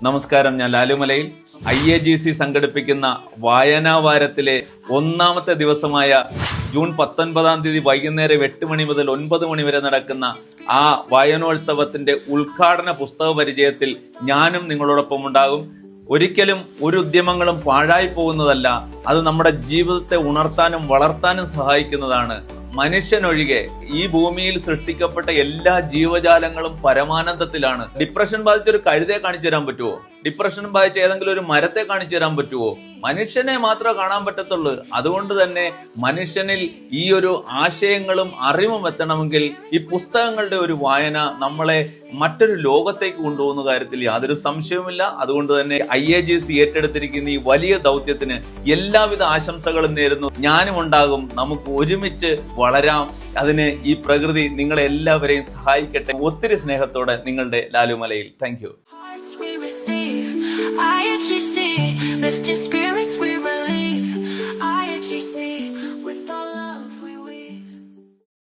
നമസ്കാരം, ഞാൻ ലാലുമലയിൽ. IAGC സംഘടിപ്പിക്കുന്ന വായനാ വാരത്തിലെ ഒന്നാമത്തെ ദിവസമായ ജൂൺ 19 വൈകുന്നേരം 8 മണി മുതൽ 9 മണി വരെ നടക്കുന്ന ആ വായനോത്സവത്തിന്റെ ഉദ്ഘാടന പുസ്തക പരിചയത്തിൽ ഞാനും നിങ്ങളോടൊപ്പം ഉണ്ടാകും. ഒരിക്കലും ഒരു ഉദ്യമങ്ങളും പാഴായി പോകുന്നതല്ല. അത് നമ്മുടെ ജീവിതത്തെ ഉണർത്താനും വളർത്താനും സഹായിക്കുന്നതാണ്. മനുഷ്യനൊഴികെ ഈ ഭൂമിയിൽ സൃഷ്ടിക്കപ്പെട്ട എല്ലാ ജീവജാലങ്ങളും പരമാനന്ദത്തിലാണ്. ഡിപ്രഷൻ ബാധിച്ച ഒരു കഴുതയെ കാണിച്ചു തരാൻ പറ്റുമോ? ഡിപ്രഷൻ ബാധിച്ച ഏതെങ്കിലും ഒരു മരത്തെ കാണിച്ചു തരാൻ പറ്റുമോ? മനുഷ്യനെ മാത്രമേ കാണാൻ പറ്റത്തുള്ളൂ. അതുകൊണ്ട് തന്നെ മനുഷ്യനിൽ ഈ ഒരു ആശയങ്ങളും അറിവും എത്തണമെങ്കിൽ ഈ പുസ്തകങ്ങളുടെ ഒരു വായന നമ്മളെ മറ്റൊരു ലോകത്തേക്ക് കൊണ്ടുപോകുന്ന കാര്യത്തിൽ യാതൊരു സംശയവുമില്ല. അതുകൊണ്ട് തന്നെ IAGC ഏറ്റെടുത്തിരിക്കുന്ന ഈ വലിയ ദൗത്യത്തിന് എല്ലാവിധ ആശംസകളും നേരുന്നു. ഞാനും ഉണ്ടാകും. നമുക്ക് ഒരുമിച്ച് വളരാം. അതിന് ഈ പ്രകൃതി നിങ്ങളെ എല്ലാവരെയും സഹായിക്കട്ടെ. ഒത്തിരി സ്നേഹത്തോടെ നിങ്ങളുടെ ലാലുമലയിൽ. Thank you.